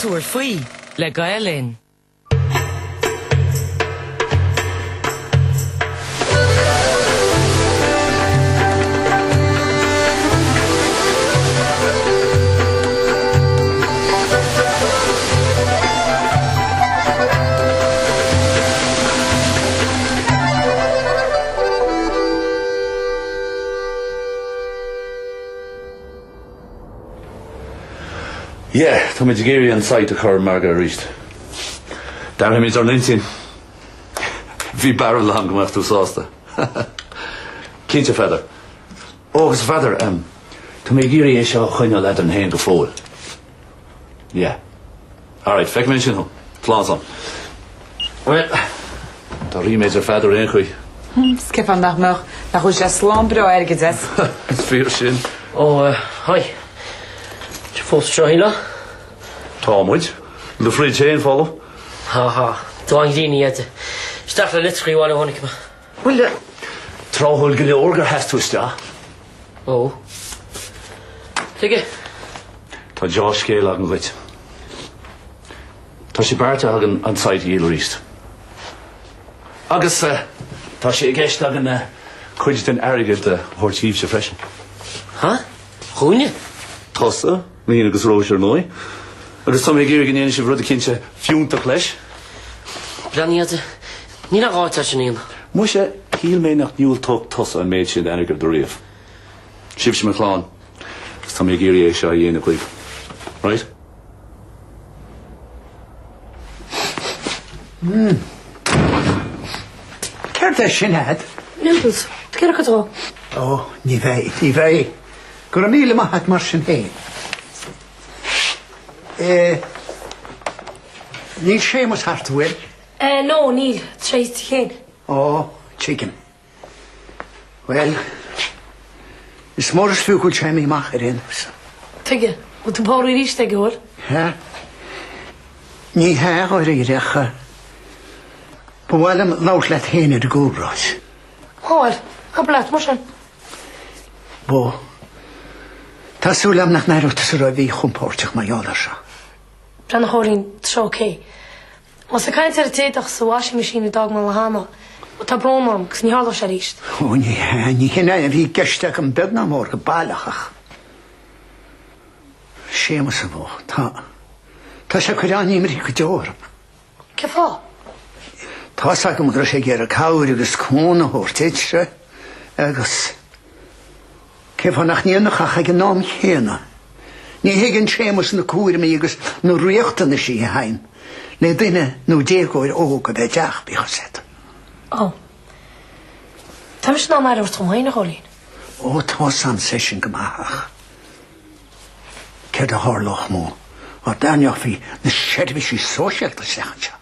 Úr faoi le Gaelin. Yeah, tá méid géirí an site a chur mar a ríist. Dar méid ar 19. Bhí barra lang go tú sásta. Cínte feidir. Ógus feidir, tá méid géirí é seo chuine le an héin go fóil. Yeah. All right, feic mé sin ho. Plásam. Well, tá rí méid ar feidir éon chuí. Skefan nach chuis a slambra ergedes. Fíor sin. Hoi. Fós trahíla? Támuid. Le frí chéin follow. Ha. Dáin díní yet. Start le litrí wala honig ma. Well, tráhol go le orgar has tú sta. Oh. Tige. Tá Josh scéil agan glit. Tá sé barta agan an site íl ríist. Agus tá sé gceist agan chuid den airgid de hortíb se freisin. Ha? Chúine? Tosa, míon agus róisiir nói. Agus tá mé géir gnéana sé bhrud a cinnte fiúntaach leis. Brenny yet. Ní na gáta sin íon. Mu sé híl mé nach níúil tóg tosa an méid sin airgid do riamh. Sib se me chláán. Agus tá mé géir é seo a dhéana chuig. Right? Ceir é sin head? Nimples. Ceir a catá? Ó, ní bheith. Gur a míle maithad mar sin héin. Níl sémas hartfuil? No, Níl. Tréis chéin. Ó, chicken. Well, is mór is fiúil sé mí mach ar inus. Tige, wat tú báir ríist ag gúil? Ha? Ní ha o'r eirecha. Bwyd am lawr let hen i'r gwbros. Hwyl, a blat mor sin. Bo. Ta sŵl am nach nair o tas yr oedd fi chwmportach mae o'r asio. Bren hwrin tro cei. Mas y caint ar y teidach sa washing machine y dog ma'n lahama. O ta bron orm, cys ni hardo siar eist. O, ni hynna fi gysdag yn byd na mor gybalachach. Seamus y fo, ta sa cwyrani mri gwydor. Ce fo? Ta sa gymgro se ger y cawr agos cwn o hwrt eidre. Agos. Cef honnach ni ynach ach ag yn nom hena. Ni hegen Seamus yn y cwyr mi agos nhw rwiocht yn y si hain. Le dyna nhw deg o'r og o bedach bych o set. O. Ta mis na mar o'r tŵmhain o holin? O, ta sam session gymach. Ced a horloch mo. O danioch fi na serdfis i social da sechantja.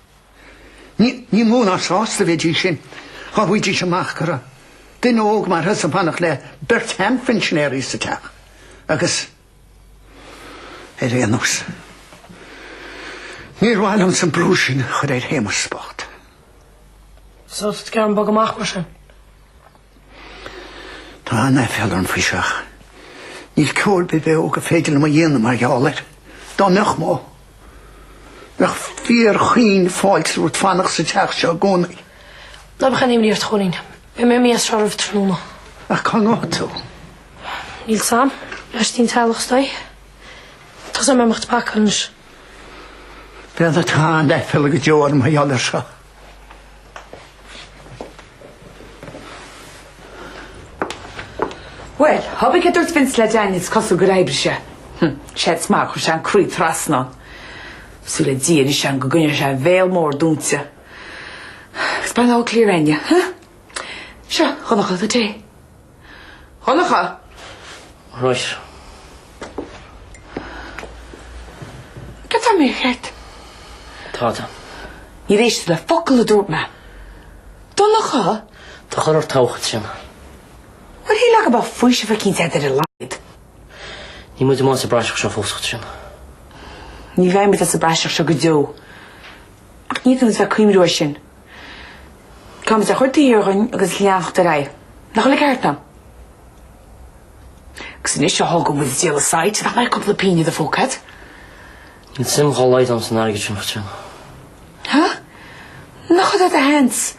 Ni mwn ar sos da fedi sin. O wydi si mach gyra. Dyn og mar hys yn panach le Bert Hemfinsioneri sy'n tach. Agus enws. Ni'r wael am sy'n brwsin chyd e'r hem o sport. So, ti'n gael yn bog amach mor sin? Ta anna fel o'n ffysach. Ni'r cwl bydd fe o gyffedil am o yen yma ialer. Donach mo. Nach fyr chyn ffoels rwyd ffanach sy'n tach sio gwnau. Na bych yn eimli o'r tchwrin. Be me mi asrar o'r trwno. Ach congoto. Níl Sam, leis tín teilech stoi. Tás am mecht pakans. Bydd y ta anna fel y gydio'r yma ialer sio. Wel, hob ik edrych fynd le Dennis cosw gwraib eisiau. Sied smag o sian crwy trasno. Sŵle dir i sian gwgwynio sian fel môr dwntio. Sban o clir enia, ha? Sio, honnach oedd y te. Honnach o? Right. Gyda mi ched. Táta. Ni reis y ffocl y dwrp ma. Donnach o? Tá chur o'r tawchad sin. Wel hi lag about fwysio fe cyn teder y laid. Ní muid món sa braiseach seo fósgat sin. Ni fe'n bydd as y brasiach sio gydio. Ac nid yn fe cwymrw sin. Kam sa chwrti hyrwyn agos liach dy rai. Nach ole gert nam. Gys yn eisiau holgwm with zil aside, that might couple of pini the focad. Níl sim choláid am san airgid sin chutrin. Ha? Nach dat a hens.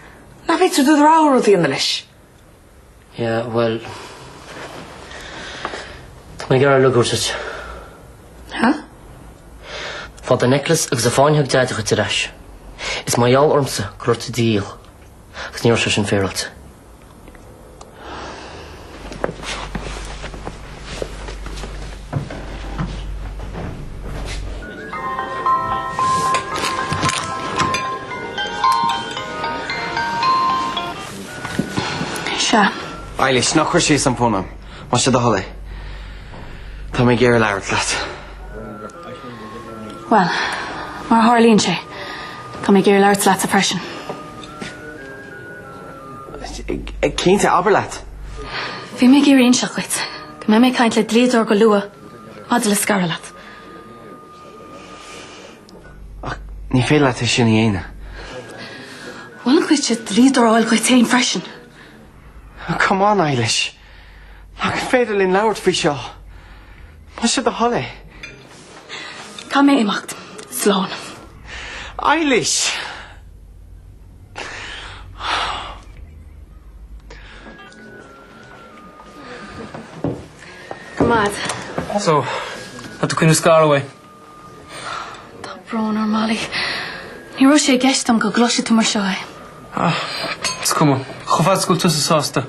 Na bit du dráur the English. Yeah, well... Tá mé gar lugúr sit. Ha? Fá a necklace agus a fáin heag deide chut reis. Is mai all ormsa grúirta díal. Agus níor se sin féralte. Eilish, nach chuir sé san pónam. Má sé do hola. Tá mé géir leir leat. Well, mar hálíonn sé. Tá mé géir leir leat a freisin. Cínte aber leat. Bhí mé géir inseach leat. Go mé mé caint le dlíador go lua. Mad le scara leat. Ní fé leat é sin dhéine. Bhfuil an chuid sé dlíador áil chuid taon freisin. Come on, Eilish. Nach féidir linn leabhart fao seo. Má sé do hola. Cá mé imacht. Slán. Eilish! Mad. So, had tú cynnig Scaraway? Tá brón ar Mali. Ní ro sé gestam go glosise tú mar seo. Skuma, chofad sgol tú sa sásta.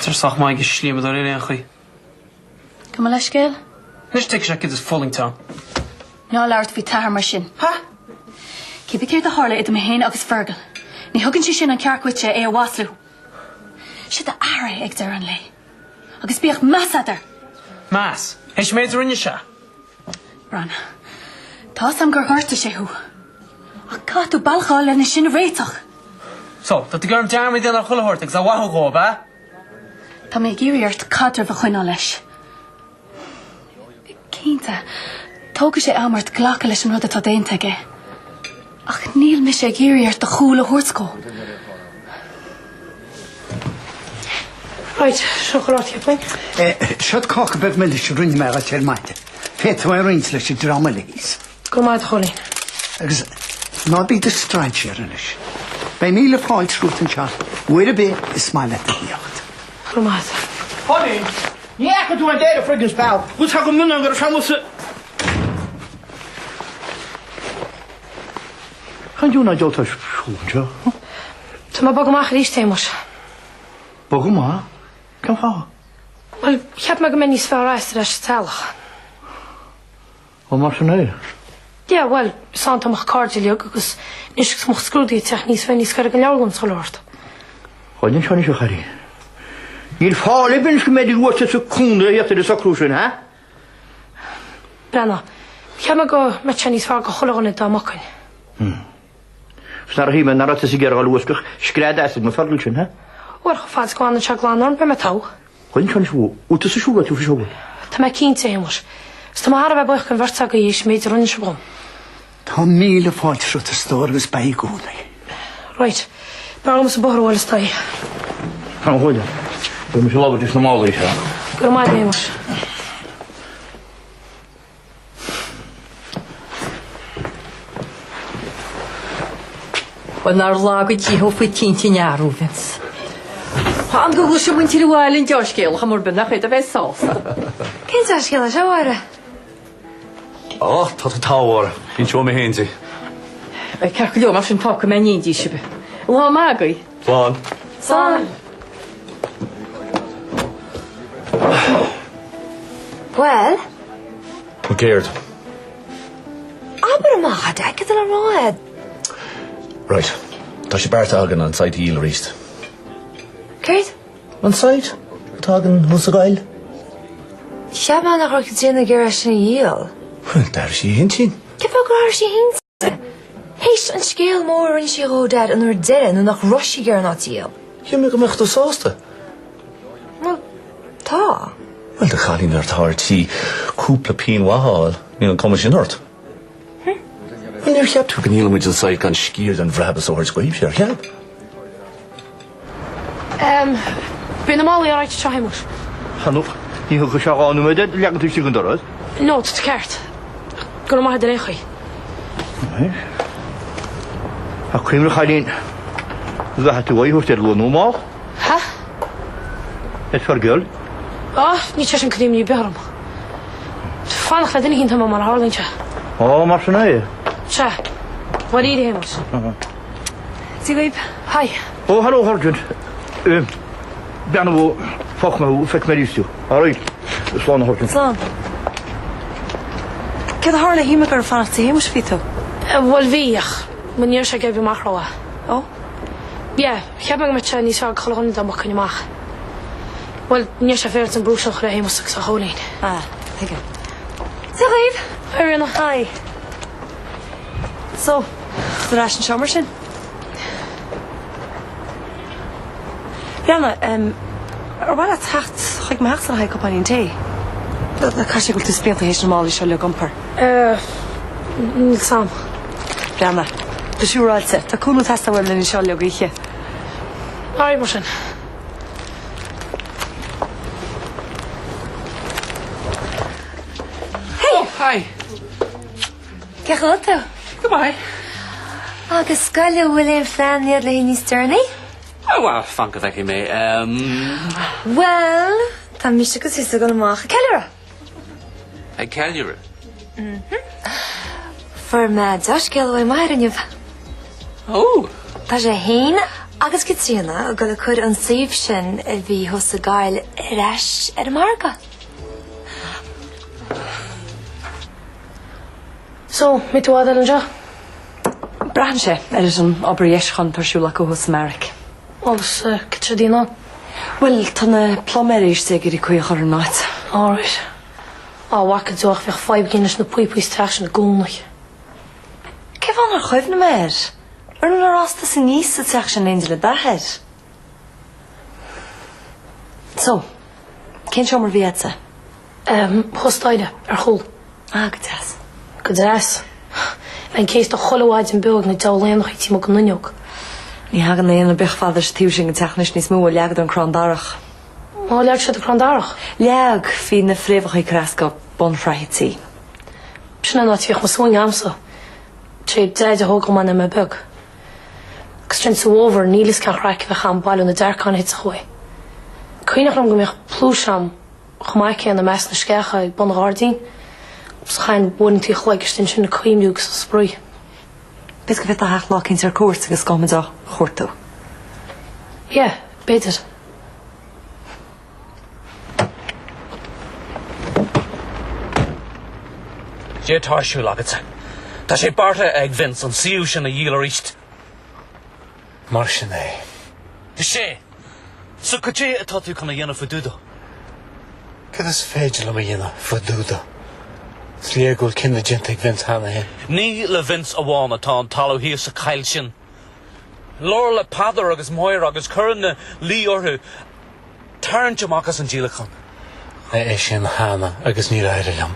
Tar sach mai gus slíma ar éon chuí. Go leis scéil? Nis te sé is Fullingtown. Ná leart bhí tahar mar sin. Ha? Cibí céir a hála idir héin agus fergal. Ní thugann si sin an cearcuite é a waslú. Si a ara ag dar an lei. Agus bíoh meas adar. Mas, heis méid rinne se? Brana, tá sam gur thuirta sé hu. A catú balcháil lena sin réiteach. So, dat gur an dearmid déan ar chulahort, ag sa wahu go, ba? Tá mé géiríart cadar bh chuine leis. Cínta, tóga sé amart ghlacha leis an rud atá déanta aige. Ach níl me sé géiríart a chúla thuirtscó. Right, seo chorátí a plain. Siad cocha beth me leis rinne me a teir maite. Fet o rins leis i drama leis. Go maid cholín. Agus ná byd y straid siar yn ys. Bei mil y ffael trwt yn siar, wyr y be is mael et y hiacht. Go maid. Honey, ni echa tu an dead a friggin' spell. What's how come none of the famous? Kan you not just shoot you? Tá má bagam ach rís téimos. Boguma? Kan fa? Wel, heb me go mé níos fear eiste leis talach. O mar sin é? Ja, wel, sant amach cardíliog agus níos mo scrúdí teach níos fé níos gar go lealgum scolórt. Chodin seo ní seo charí. Níl fáil ibn go méid úirte sa cúnda hétar is acrúsin, ha? Brenna, heb me go me te níos fear go cholaganna dá macain. Snar hí me narrata sig ar galúscach, scréad eisig me fargil sin, ha? O'r go fad gwan yn siaglan orn be me taw. Chodin seo ní seo, úta sa siúla tú fi seo. Tá me cínta héimos. Sta ma harfa boich gan verta go ís méid runn siobom. Tá mil y ffael trwt y stor agus bai gwnau. Right, bagam sa bohr oel stai. Kan hwyda. Dwi'n mysio lofod is normal i sio. Gwr maid héimos. Wel na'r lag i hoffi ti'n iarw fyns. Pan gwgl sy'n mynd i'r wael yn diolch gael, cha mor bynnag chyd a fe sos. Cyn ta'r sgil a sio ara? O, tá táhar, hín seo mé hénti. Carclio, mas sy'n toc yma ni'n di sy'n bydd. Wa magwy. Flan. Son. Wel? Mae'n geird. Aber yma chada, gyda la roed. Right, tá sé bart agan an sait íl ríist. Cyrd? An sait? Tágan hús a gael? Siab manach roed gyda'n gyr asyn i íl. Dar sí hintin. Gyda grar si hyn? Heis an sgéil mór yn si rodad yn yr dere nhw nach rosi gyr not íl. Je me gymach do sásta. Wel, ta. Wel, de chalín ar táir tí cúpla pín waháil ní an comisiwn hort. Wel, níor cheap tú gan íl muid an sait gan scír an bhrabas o'r sgwib siar, cheap. Byn am oli ar ait tra héimos. Hanwch, ni hwch o sio gân nhw meded, liag yn tu sy'n gyndarad. No, ty cert. gur maith den échaí. A chuimre chailín bheit tú bhaid hústead go nó má? Ha? Es far geol? Ní te sin críim ní bearm. Fannach le duine hinn mar hálínte. Mar sin é? Se, bhar iad hémas. Sigurd, Hai. Halló, Harjun. Beanna bh fochma feic mé ríú. Áid, sláán Harjun. Slán. Cad a hála híime gur fannacht a hémas ví tú? Bhil bhíach, muníir se gebh marrá. Ó? Bia, cheapang me te níos fá choláin do machchan amach. Well, níor se fér an brúsach ra hémas sa hólín. Tuige. Sigurd! Rinne. Hai. So, rás an seomar sin? Bianna, ar bhil a tacht chuig meach san haid compáin té? Na caiise go tú spianta hééis na mála seo le gompar? Níl sam. Bianna, do siúráilte, tá cúnú testa bhfuil na seo le gaiche. Áid mar sin. Hi. Ceachá tú? Goodbye. Agus scoile bhfuil éon flean iad le hí Sterney? Oh, well, funk of me. Well, tá míiste go sísa go amach ceile. I tell you. For me deisceil bhfuil mar aniuh. Oh. Tá sé héin agus go tríanana go le chud an saomh sin a bhí thosa gáil reis ar marga. So, mit tú adal an seo? Brahan sé ar an obair dhéischan tarsúla go thos Americ. Agus, cytre dína? Well, tá na ploméis sé gur i chuoch ar an náid. Áid. Wacad dúach bheith 5 guinness na puipuis teach na gúnach. Cef an ar chuibh na méir? Ar na rasta sa níos sa teach sin éidir le dahead. So, cén seo mar bhíadsa? Chostaide, ar chul. Go deas. Go deas. Ein céis do choláid an beag na dáléanach tí mo go nuneog. Ní hagan na éana bech fadar tíú sin go teachnis níos mú a leagad an crandarach. Má leag se a crandarach? Leag hí na fréomhachaí creasca bon fraithití. Sinna ná tíoch ma swing amsa. Sé deid a hógal man me bug. Gus trin sú over nílis can chraik bheith an bailú na dearcán hit a chuoi. Cuoinach ram go meach plúsam chumaice an na mes na scecha ag bon gárdín. Schain bún tí chleigistinn sin na cuimúg sa sprúi. Bes go bheith a heach lácinn ar cuat agus gomad a chórtú. Yeah, beter. Sé táisiú agat. Tá sé barta ag Vince an siú sin na díal ríist. Mar sin é. Is sé. So go sé atá tú chuna dhéanamh fudúda. Cad is féidir le dhéanamh fudúda. Sliagúil cinna gente ag Vince hána hen. Ní le Vince a bháin atá an talú híos sa cail sin. Lór le padar agus moir agus churann na lí orthú. Tarrant amachchas an díalachan. É sin hána agus ní raire lam.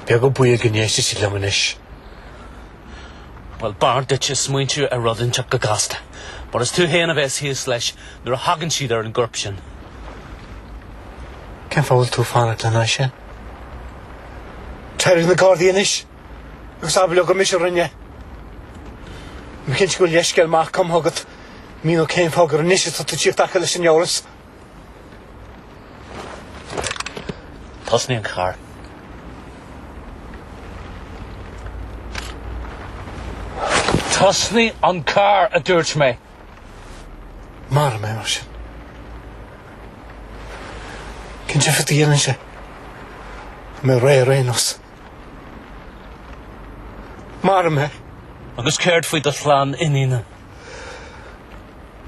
Beag go buí gnéiste sí lemanis. Well, bar ditse smuintú a rodinteach go gasta. But is tú héana bheits híos leis nuair a hagann siad ar an gurp sin. Cén fáil tú fánach le ná sin? Teirir na gádaí inis, agus abla go mis rinne. Mi cinn go leisceil máach comthgad mín ó céim fágur an níise tá tú tíocht acha leis an jóras. Tosnaí an car. Tosnaí an car a dúirt mé. Mar mé mar sin. Cinn sé fití dhéanaan sé. Mé rénos. Mar mé. Agus céirt faoi do slán inína.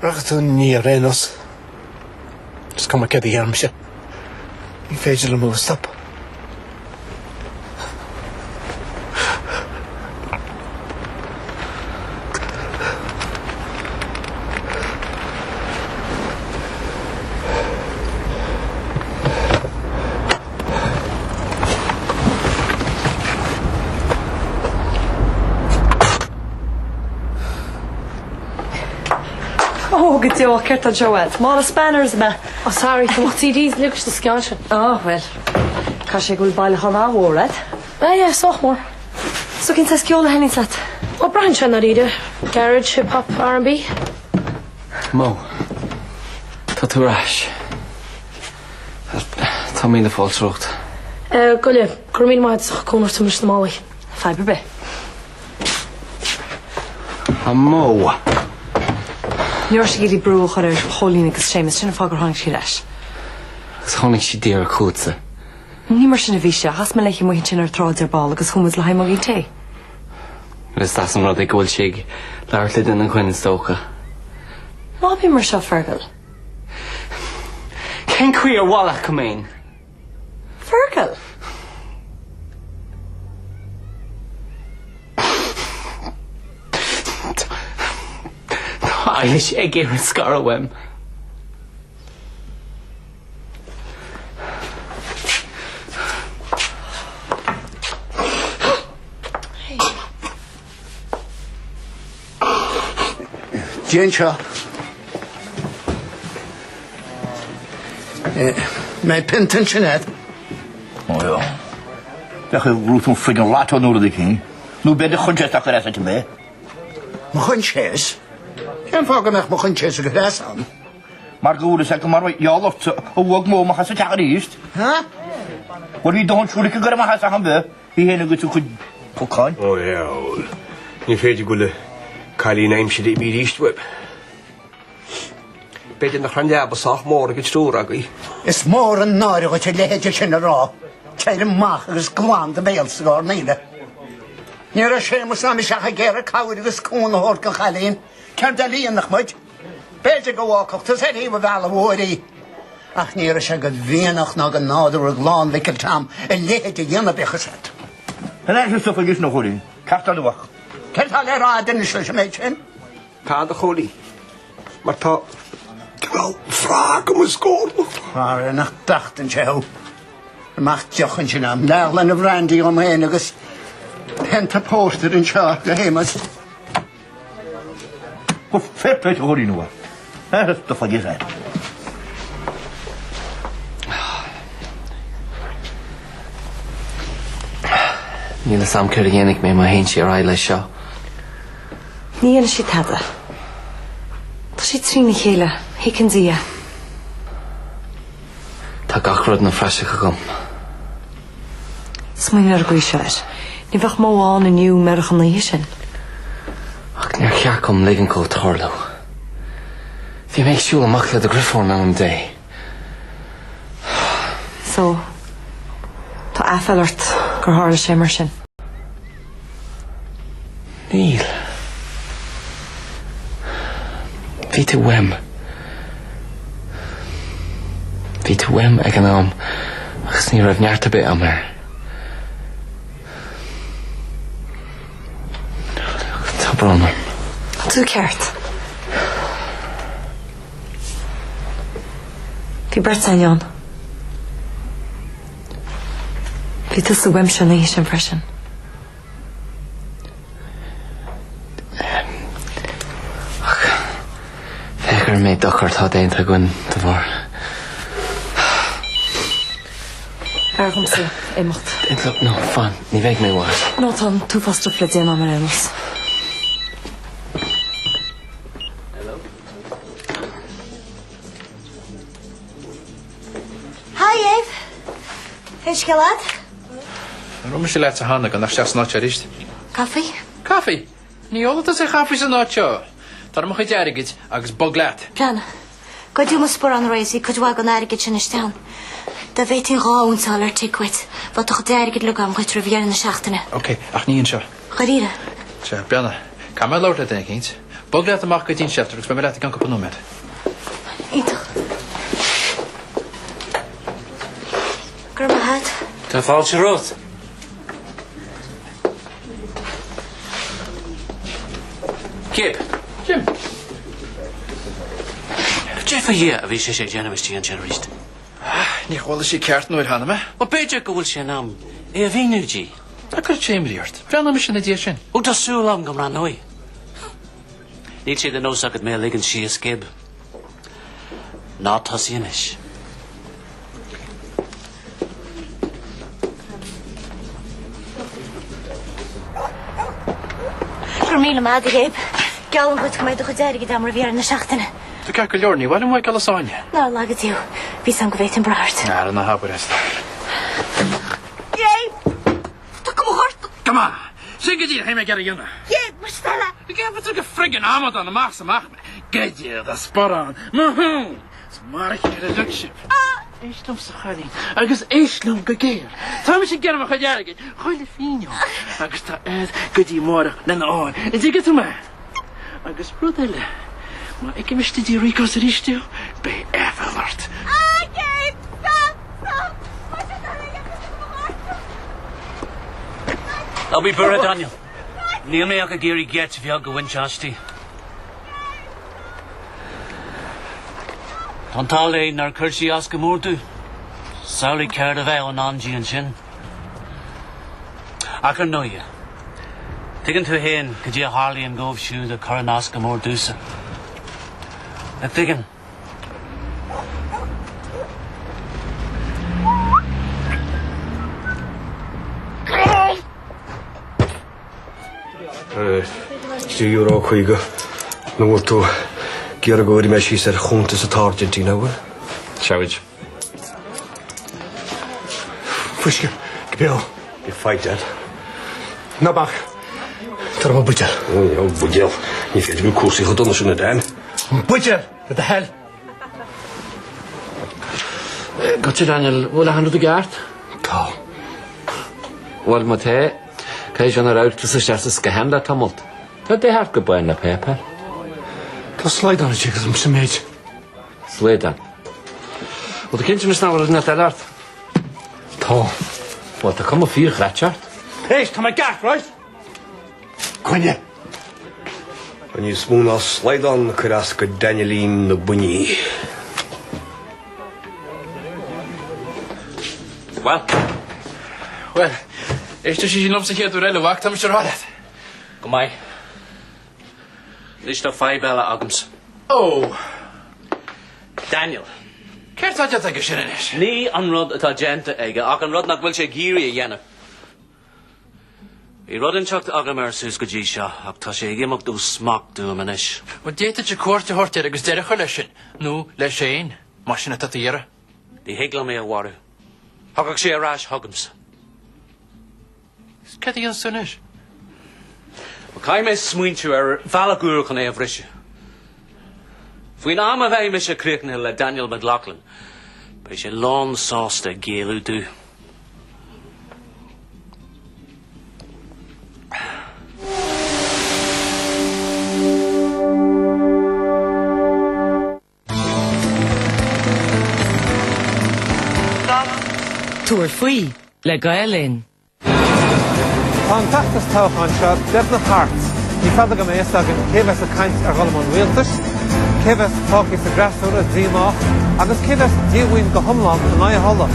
Rachad tú ní rénos. Just cum a cad í dhéanam sé. Ní féidir le mú stop. Go deo ceart a Joed. Má a spanners me. Oh, sorry, tá TDs lugus na sceanse. Well, cá sé gúil bailile chun áhórad. Yeah, soch mór. So cyn tas giola hynny'n sat? O brahan sian ar ide. Garage, hip-hop, R&B. Mo. Tá tú ras. Tá mí le fáil trocht. Gulli, gwrmín maad sa'ch cwnnw'r tymrys na mali. Fiber be. A Mo. Nior si gyd I brw chor yr holín agus Seamus sy'n ffogr hong si ras. Ys chonig si dir a cwtsa. Ni mar sy'n y fisio, has me leichi mwy sy'n ar trod ar bol agus chwmwyd lai mog I te. Rys das yn rod ei gwyl sig. Lawr llyd yn chwyn yn stocha. Ma bi mar sio Fergal. Cyn cwi ar wallach cwmain. Fergal? Eilish ag ar yn sgarwem. Jane Shaw. Mijn pensionet. O ja. Dag je roet een friggin lato nodig ik heen. Nu ben je gewoon achter het te mee. Maar gewoon chess. Geen vragen meg maar gewoon chess gras aan. Maar goed, zeg maar ja of hoe ook mo mag ze tegen eerst. Huh? Wat wie doen schuldig gaan maar gaan we. Hier heen goed goed kokkan. Oh ja. Ni feet gule. Kali naam shit be east web. Beetje na granja besag môre ek stoor agui. Is môre nare wat jy lê jy in ra. Kyk maar is kwam de beels gor neide. Nere Seamus am ich ger kawd is koen hoor kan gaan. Kan dat leen nog moet. Beetje go walk op te sê hy wel woordie. Ach nere sy gad wenig na nader glaan wikkel tam en lê jy jenne be geset. En hij is toch vergis nog goed in. Kijk dan wacht. Kijk al raad in is jy met in. Ta de golie. Maar ta wel vragen om scoren. Maar nog dachten jy. Mag jochen jy naam. Daar en Randy om heen agus. Penta poster in charge gehemas. Wat vet uit hoor je nu. Dat is toch vergis hè. Níl sam cur dhéananig mé má hén si ar eile seo. Ní ana si tada. Tá si trína chéile, hicin dia. Tá gachrod na freisicha gom. Smain ar gwy siar. Ní fach móán in niu merach an na hisin. Ach níor chearcom ligan có tarlú. Bhí méid siúil amach le a griffórn an dé. So, tá affelart gur hála sé mar sin. Níl. Bhí tú wem. Bhí tú wem ag an am agus ní raibh neartta bit am ar. Tá bronnam. Tú ceart. Bhí bert an Bhí tú sa wem sin na hí sin freisin. Fegur méid dochart tá déanta gwn de bhar. Argam sa, émocht. Look, no, fan, ní bheith mé bhar. No tan, tú fast up le déana am ar enos. Hi, Eve. Heis galad? Rúm sé leit a hána gan nach seas náte rist. Caffi? Caffi? Ní óla sé caffi sa náte. Tar mo chu dearigid agus bog leat. Brianna, go dú mas spor an réisi, go dú an airigid sin istean. Da bheit in ráún sal ar ticuit, wat toch dearigid le am chuit rivier na seachtainna. Ok, ach níon seo. Choíre? Se, Brianna, cá me leir le den cínt. Bog leat amach go dín seachtar, gus me leat gan go nómed. Ítach. Gur ma hat? Tá fáil sé rot. Kip. Jim. Jeff a hir a bhí sé déanamh tí an rist. Ní chola sí ceart nóir hanna me? Ba beidir go bhfuil sé am é a bhíúdí. A chur séimíart. Brianna me sin na dé sin. Ó tásúlam go ran nói. Níl sé den nósagad mé ligan si a scib. Ná tasíanis. Gur míle maid Gabe. Geall an go méid go deirigid am ra bhíar na seachtaine. Tu cear go leornaí, bhil mai calasáine. Ná lagad tú. Bhí sam go bhéit an brart. Ná na habbar esta. Gabe! Tá go hort. Come on. Sing it hier, me get a junge. Gabe, maar stella. Ik heb het ook een friggin amad aan de maag ze mag me. Get je, dat spot aan. Mahoon. Smaak je de luxe. Eistlum sa chari. Agus eistlum gegeir. Tá me sé germ a chadearige. Choile fío. Agus tá ed godi mór na áin. En dig het me. Agus brudele. Maar ik miste die ricos richtio bij Everlord. Gabe, stop. I'll be buried, Daniel. Níl mé a géirí get bheag go Winchastí. Tá tal é nar chuirsí as go mórdú. Saolaí ceir a bheith an anjí an sin. Ach ar nóia. Tuigeann tú héin go dtí a Harlaí an ggóibh siúd a chur an as go mórdúsa. A tuigeann. Euro chuige nó bhfuil tú gear a góirí me sí ar chuntas atá Argentina bhfuil? Seid. Fuisce, go be fight dead. Na bach, tar má buidel. Jo, buidel. Ní féidir go cúsaí chu donna sinna dain. Buidel, what the hell? Gotcha, Daniel, bhfuil a hanú a gart? Tá. Bhfuil má té, caiis an ar áirtas a searsas go hen le tamalt. Tá dé hart go bain na péper. Tá slaid an sé gus sem méid. Slédan. Wel, de kindje is nou wel net uit. Tá. Wat, er komen 4 gratjart. Hé, tá mai gart, right? Quinne. An you smún á slaid an chur as go Danielín na buní. Wel, eiste sí sin lomsa chéadú réile bhacht am serálet. Go mai. Nis tá feibella agams. Oh. Daniel. Céir tá dead aige sin inis? Ní an rud atá genta aige, ach an rud nach bhfuil sé géirí a dhéanamh. I rud an teacht agam ar sús go dtí seo, ach tá sé gimach dú smach dú am inis. Wa déite te cuairte hortir agus deire chu leis sin. Nú, leis sé ein. Mar sin a tatíire. Dí higla mé a waru. Thugach sé arás thugams. Cedi an sunis? Cai mé smuintú ar bhealagúr chun é a bhrisise. Bhuiin am a bheith me sé críocna le Daniel McLaughlin, bei sé lán sásta géalú dú. Túair faoi le Gaelin. Tá an taachtas táchaáin seo defna hart. Ní fada go mééis agin céhes a caiint ar Gallamán Rialtas, céhes táí sa grasúr a dríach, agus céhes díomhaoin go thomlán an na halla.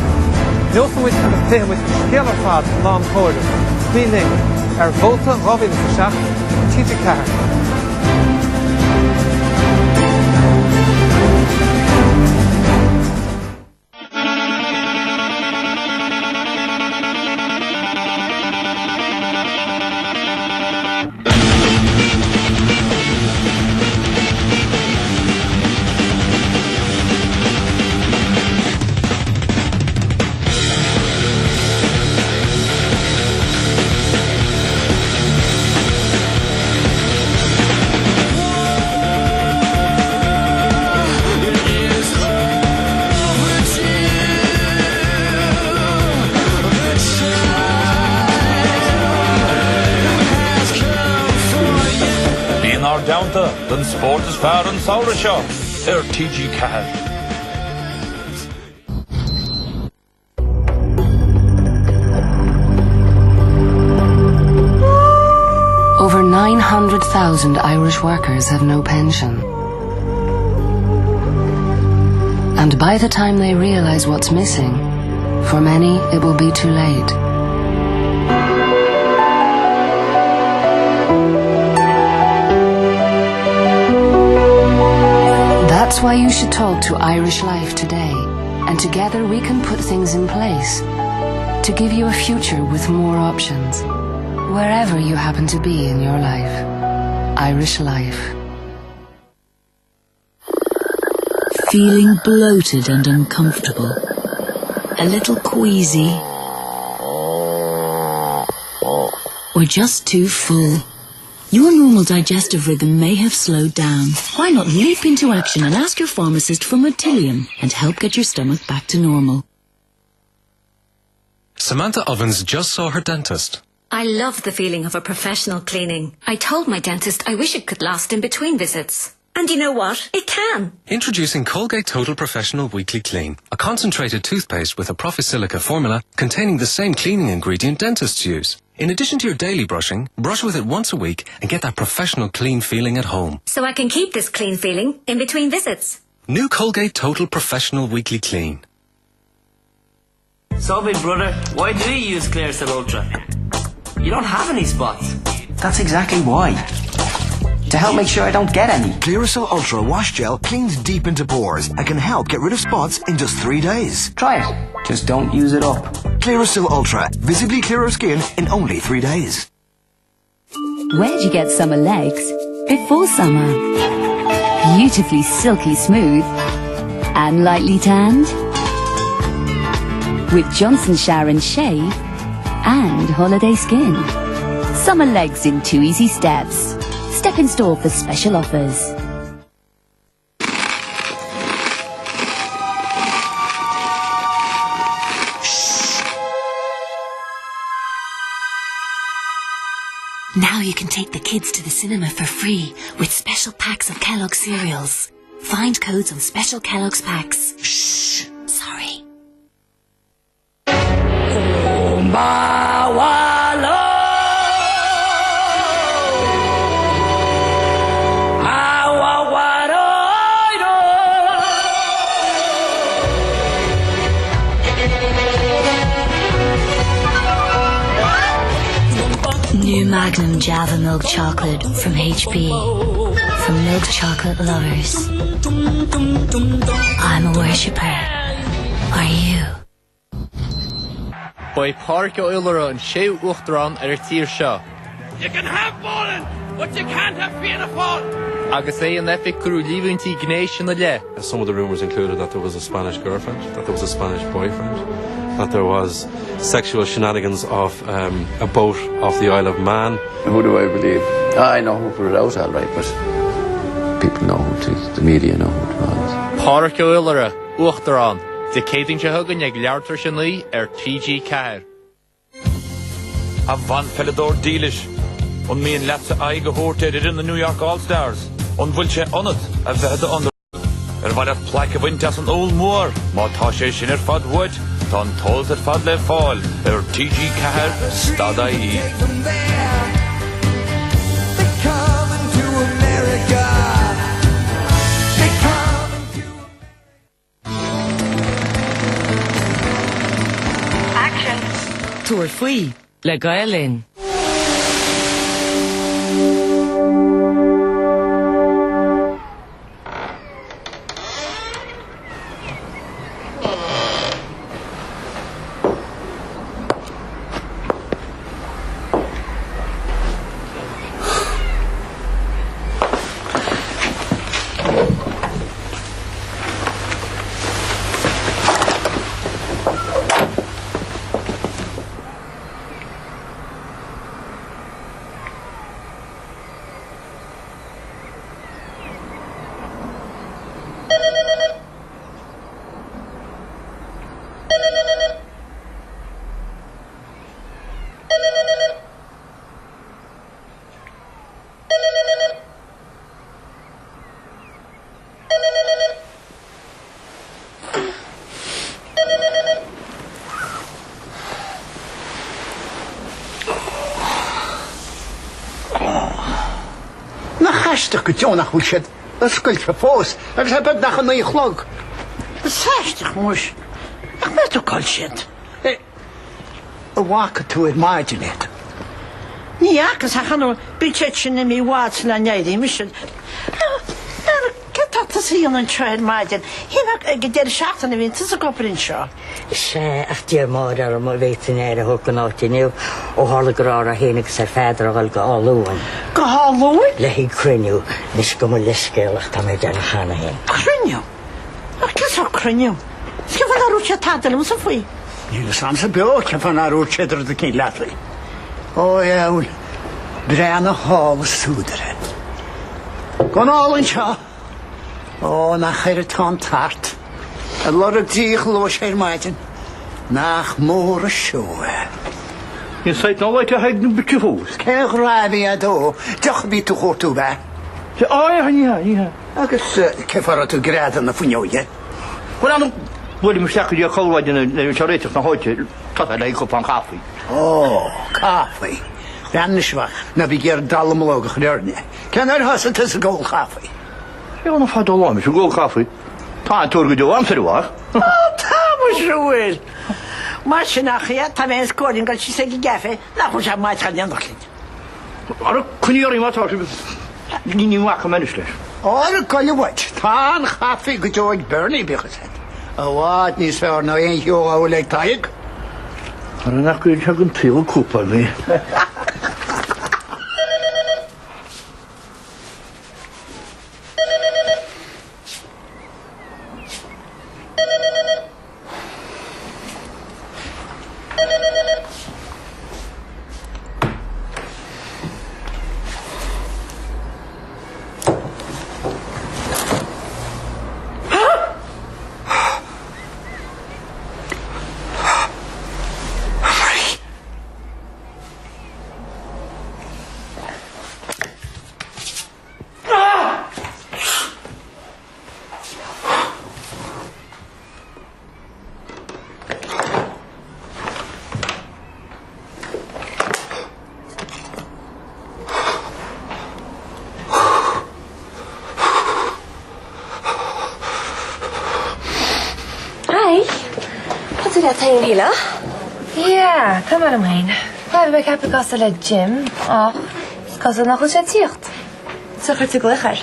Neosmuid agus téhamid scéalar fad lán cóirde, Squealing ar bhóta rábhíle sa seach, títe ceair. Downta den sport is fear an saoire seo ar TG Ceathair. Over 900,000 Irish workers have no pension. And by the time they realize what's missing, for many it will be too late. That's why you should talk to Irish Life today, and together we can put things in place to give you a future with more options. Wherever you happen to be in your life, Irish Life. Feeling bloated and uncomfortable? A little queasy? Or just too full? Your normal digestive rhythm may have slowed down. Why not leap into action and ask your pharmacist for Motilium and help get your stomach back to normal? Samantha Ovens just saw her dentist. I love the feeling of a professional cleaning. I told my dentist I wish it could last in between visits. And you know what? It can. Introducing Colgate Total Professional Weekly Clean, a concentrated toothpaste with a Profisilica formula containing the same cleaning ingredient dentists use. In addition to your daily brushing, brush with it once a week and get that professional clean feeling at home. So I can keep this clean feeling in between visits. New Colgate Total Professional Weekly Clean. So, big brother, why do you use Clearasil Ultra? You don't have any spots. That's exactly why. To help make sure I don't get any. Clearasil Ultra Wash Gel cleans deep into pores and can help get rid of spots in just 3 days. Try it. Just don't use it up. Clearasil Ultra. Visibly clearer skin in only 3 days. Where'd you get summer legs? Before summer. Beautifully silky smooth and lightly tanned. With Johnson Sharon Shave and Holiday Skin. Summer legs in 2 easy steps. Step in store for special offers. Now you can take the kids to the cinema for free with special packs of Kellogg's cereals. Find codes on special Kellogg's packs. Shh. Sorry. New Magnum Java Milk Chocolate from HP. For milk chocolate lovers. I'm a worshipper. Are you? By Park Oilera and Shea Uchtran Tír Seo. You can have bowling, but you can't have Fianna Fáil. Agus é an epic crew Livunti Gnation le. Some of the rumours included that there was a Spanish girlfriend, that there was a Spanish boyfriend, that there was sexual shenanigans off a boat off the Isle of Man. Who do I believe? I know who put it out, all right, but people know who it is. The media know who it was. Park Oilera, Uchtran. De Céadín se thugann ag leabhtar sin luí TG Ceathair. A van Felidor Dealish. On me and Lapsa Aiga Horted in the New York All-Stars. On Vulche on it, a Veda on the var at plaque of winter on Old Moor. Ma Tashe Shinner Fad Wood, Ton Tolls at Fad Le Fall, TG Ceathair, Stada Tuair faoi le Gaelin. Hashtag go Jonach bhfuil siad le scoilte fós agus a bed nach an í chlog. Hashtag muis. Ach me tú call siad. A bhacha tú imagine it. Ní agus a chanú bíte sin na mí wád le néirí mi sin. Get tas híon an treid maidin. Hína gyda'r siartan i fynd, tas y gopr yn sio. Se, ach di'r môr ar y feitin ar y hwg yn oti niw, o hol y gror a hyn ag sy'r ffedr o gael golwyn. Golwyn? Le hi cryniw, nes gym o lisgil ach tam ei den chana hyn. Cryniw? Ach, gys o cryniw? Sgyn fan arwyd siad tadel yma sy'n fwy? Ni'n sam sy'n bio, cyn fan arwyd siad ar y cyn ladri. O iawn, bren o hol y sŵdre. Gwn ôl yn sio. O, nach eir y ton tart. A lor y dich loes eir maidin. Nach môr y sioe. Yn saith nôl oed o haid nhw'n bytio fwys? Cech rafi a do. Diolch byd o chwrtw fe. O, ia. Agus cefarad o grad yn y ffwnioe. Wel, anw, wedi mwyn siacw di'r cholwaid yn y siaretach na hoed, tad a'i leich o pan caffi. O, caffi. Rannys fach, na fi ger dal ymlog o'ch nyrni. Cyn ar hos y tys y gol caffi. Iawn o ffad o lom, eisiau gol caffi. Ta yn twrg ydi o amser i wach. O, ta mwy siwyr. Mae sy'n achia, ta mewn sgwrdyn gael si seg i geffe, na chwn siarad maith chael ni'n ddochlyn. Ar y cwniori ma ta, ni'n wach am ennill leis. O'r goel wad, ta'n chaffi gydoed Bernie bych ysed. A wad nis fe orno ein hio a wyleg taig. Ar yna gwyd siag yn pil o cwpa ni. Ta'n hila? Ja, kom maar omheen. We hebben kasten le gym. Och, kasten nog eens het zicht. Zo gaat het gelicher.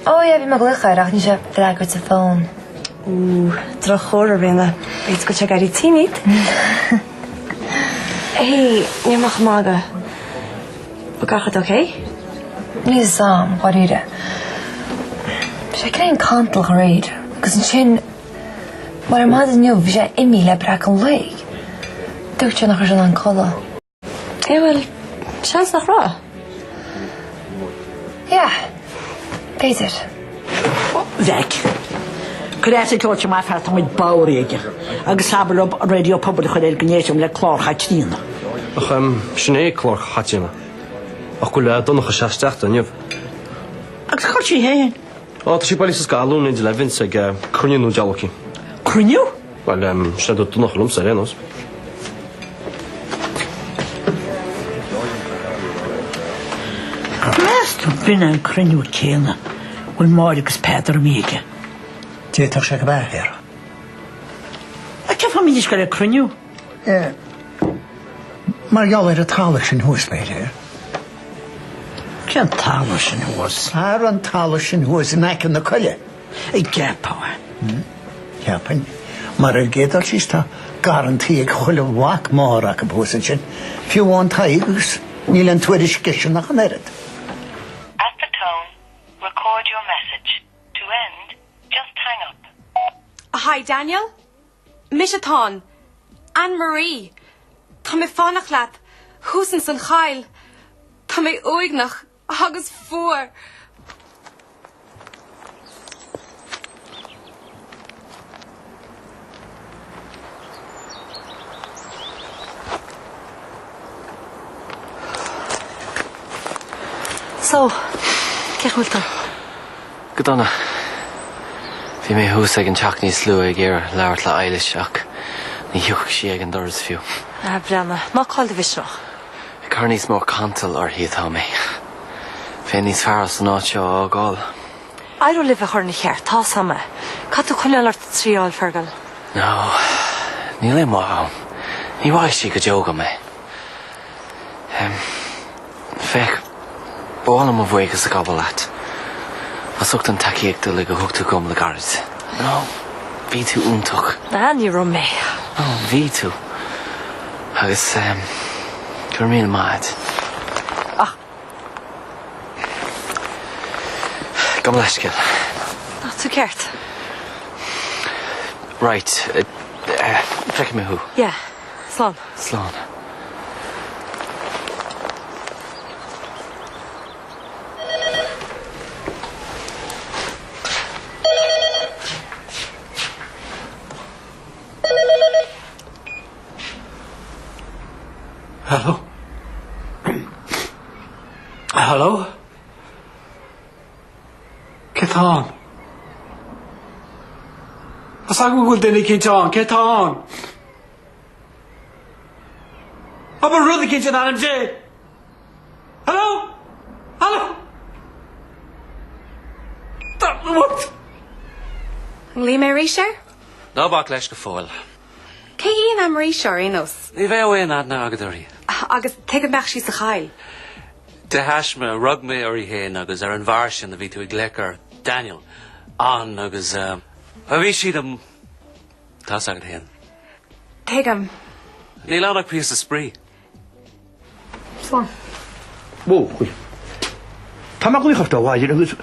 Oh ja, wie mag gelicher? Ach, niet zo draag met zijn phone. Terug horen binnen. Weet je wat je gaat zien niet? Hey, je mag magen. Hoe gaat het oké? Niet samen, wat is het? Ik krijg een kantel gereed. Ik is een maar maar de nieuw, we Emile braken leeg. Doe je nog eens aan kolla? Ja, wel, chans nog ra. Ja, Peter. Weg. Krijg ik wat je maar vaart met bouwregen. Ik heb op radio public gereageerd om le klaar gaat zien. Ach, snee klaar gaat zien. Ach, kula dan nog eens start dan je. Ik ga je heen. Oh, dat is je politie scaloon in de levens zeg, krunje no jalki. Krunju? Wel, staat er nog een omserenos. Meest binnen een krunju kennen. Wil morgens Peter wegen. Dit toch zeg bij her. Ik heb familie schrijven krunju. Ja. Maar jou er het talig in huis bij her. Geen talig in huis. Haar een talig in huis en ik in de kolle. Ik heb haar. Japan, maar er gaat als is dat garantie ik goede wak maar ik heb hoesentje. Few want tigers, niet een tweede schistje naar generet. At the tone, record your message. To end, just hang up. Hi, Daniel. Mishathon. Anne-Marie. Tá mé fánach leat. Húsan san chail. Tá mé uignach. Agus fuair. So, cech bhfuil tú? Go donna. Bhí mé hús ag an teach níos slú ag ar leabhart le eilis ach ní hiúch sí ag an doras fiú. Brenna, má cáil de bhisneach. I car níos mór cantal orthaí atá mé. Fé níos fearr san áit seo á gáil. Airú libh a chur na cheart, tá sama. Cá tú chuineál ar tríáil fergal? No, ní le má am. Ní bhaid sí go deoga mé. Feic, bála mo bhuigus a gabhal leat. Sucht an takeíag do le go thugtú gom le garid. No, bhí tú úntach. Na, ní rom mé. Bhí tú. Agus, gur míl maid. Gom leiscil. Na, tú ceart. Right, freic me hú. Yeah, slán. Slán. Hello? Hello? Ketán. As I go dinny Ketán, Ketán. I'm a ruddy kitchen MJ. Hello? Hello? What? Lí mé rí sé? Ná bach leis go fáil. Cé íon am rí seo inos? Ní bheith óin adna agadarí. Agus te beach sí sa chail. De hasme rug me orí héin agus ar an bhar sin a bhí tú ag lecar Daniel an agus a bhí siad am tá agad héin. Tegam. Ní lánach pís a sprí. Slán. Whoa, chuy. Tá má gluchach do bhaid agus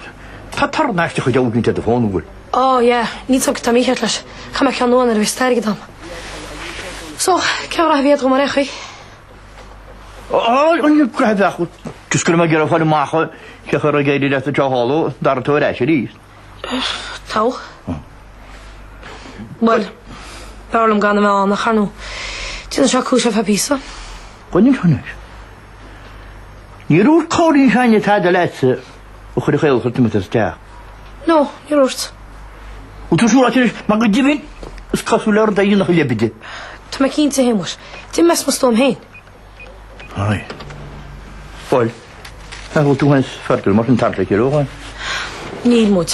tá tar náiste chu deag ní te fón bhfuil. Oh, yeah, ní so tá mícheart leis. Cha me cean nóan ar bhís teirgid am. So, cear a bhíad go mar echuí? Yn gwrdd ach, jyst gyda mae gyda ffordd mach o chech ar y geiriad eto jo holw, dar y tŵr eisiau di. Taw. Wel, barlwm gan y mewn a charnw. Ti'n sio cwysio ffa pisa? Gwyn i'n hynny. Ni'r wrth codi'n sian i tad y letsa, o chyd i chael chyd ti'n mynd No, ni'r wrth. O ti'n siŵr at mae gyda difyn, ys casw lawr da un o'ch lebyd. Ti'n mae cyn ti hyn mwys. Ti'n mes ma stwm hyn. Ai. Wel, hwyl dwi'n fferdwl, mae'n tarlu i'r o'r. Níl mwyd.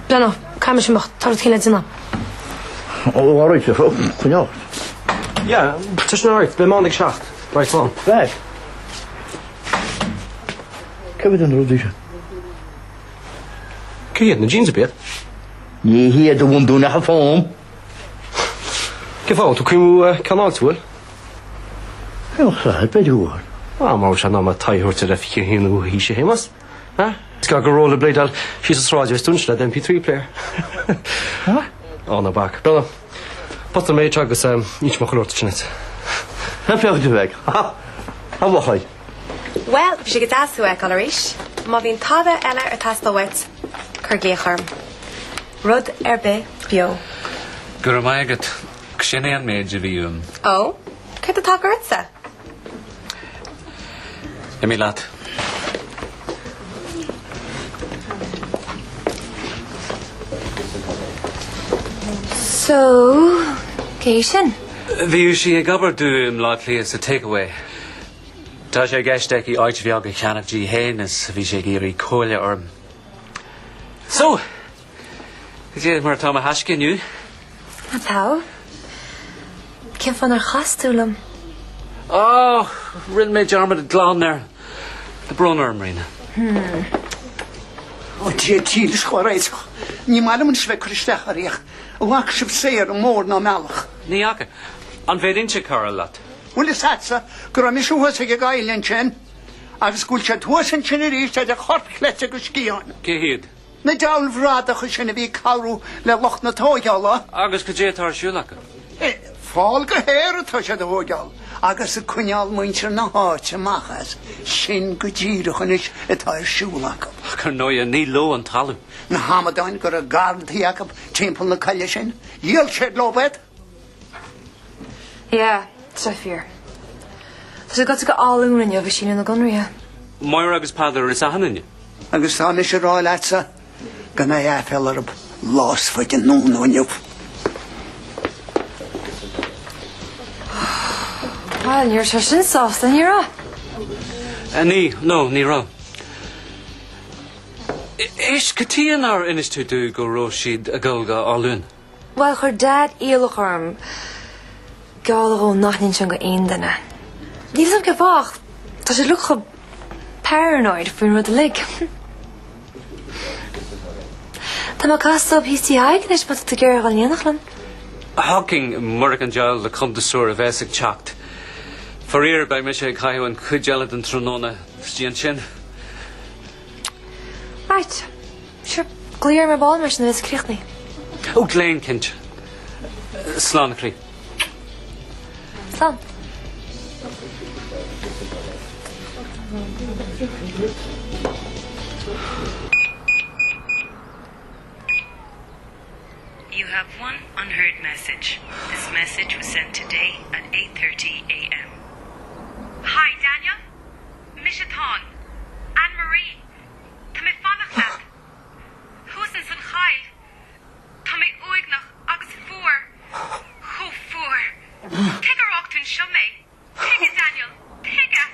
Bleno, cael mynd sy'n bach, tarwyd chi'n edrych yna. O, o'r eich, chwynio. Ie, tys yn oed, be ma'n ag siacht. Right on. Feg. Cefyd yn rwyd eisiau. Cyd, na jeans y byd? Ni hi ed o wndwn a ffom. Gyfawr, dwi'n cymw canol twyl? Ewch sa, beth yw'r? Wel, mawr sian am a tai hwrt yr effic hyn o hi eisiau hymas. T'ga go rollerblade al, she's a sradio stwnsled MP3 player. O, na bach. Brano, pot yn meid agos each mach lort chynet. Na fiach dy feg. A wachai? Wel, fi si gyda sŵe gael ar eich. Ma fi'n tada ela ar tastal wet cyrgeiacharm. Rud be bio. Gur am agad, csin ean meid y fi yw'n. O, cyd y tag ar ytsa? Emi lad. So, Keishan? Fi yw si ag aber dwi'n lad lias a takeaway. Ta sé gestec I oed fi ag a chanach di hen as fi sé gyr I coelia orm. So, ydych mar tam a hasgyn yw? A taw? Cyn fan ar chastúlam? Oh, rin me jarmad a glan there. The brunner, Marina. O, ti sgwaraeth. Ni ma'n mynd sfe crystach ar eich. Wach sy'n seir o môr na melch. Ni aga. An fe dyn ti cara lat. Wel, ys atsa, gyda mi siwhas ag ag ailian chen. Agus gwyl siad hwas yn chen i'r eich a chorp chlet ag ysgion. Gehyd. Na dawl frad ach ysyn fi cawrw le loch na toiala. Agus gyda tar siwlaca. Ffol gyher y tosiad o hoial. Agus y cwnial mwyntir na hot y machas. Sin gydyrwch yn eich y tair siwlaca. Cyrnoi a ni lo yn talw. Na hamadoin gyda gard hiagab templ na calia sin. Iel shed lobed. Yeah, so fear. Fys got to go all in when you have a sheen in the gunria. Moira agus padar is a hanin. Agus tá mis a ráil atsa. Gana ia fellar ab los fyd yn nôn o'n yw. Well, you're such an sauce, then you're up. Ní ra. Is Katían ar inis tú dú go ró siad a gulga álún? Well, her dad ílacharm gála ó nachnin sin go aon dana. Ní sam go bach, tá sé lucha paranoid fún rud a lig. Tá má castab híí haignis pat a ggéir gáil níanachlan. Hawking Morgan Joel le cum de suúr a bheits ag teacht. Farír bei me sé caiú an chuidealad an tróna stían sin. Right. Sure, gléir mar ball mar sin is críochnaí. Ó gléin cinint. Slán crí. Slán. You have one unheard message. This message was sent today at 8:30 a.m. Hi, Daniel. Mishathon. Anne-Marie. Tommy Fanachlan. Húsan san chail. Tommy Uignach agus Four. Who Four? Take a rock to Shumme. Take it, Daniel. Take it.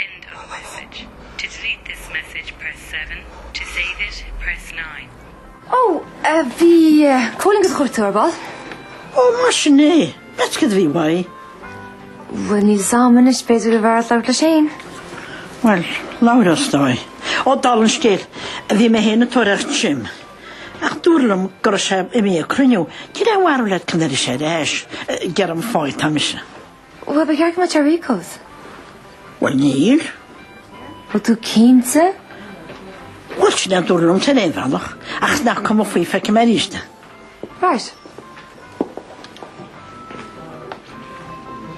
End of message. To delete this message, press 7. To save it, press 9. Oh, bhí cólingus chuirtúir bal? Ó, mar sinné. Met go bhí wai. Bhfuil ní sáman is beidir go bhar le sin. Wel, Laura stoi. O dalan sgéil, bhí me héna torecht sim. Ach dúrlam gur sé I mé cruniú, gyda warwled cynnyr eisiau eis, ger am ffoed tamise. Wel, be geirg ma charicos? Wel, níl. Wel, tú cínta? Wel, sy'n dúrlam ten efallach, ach na com o ffwy ffec yma eiste. Right.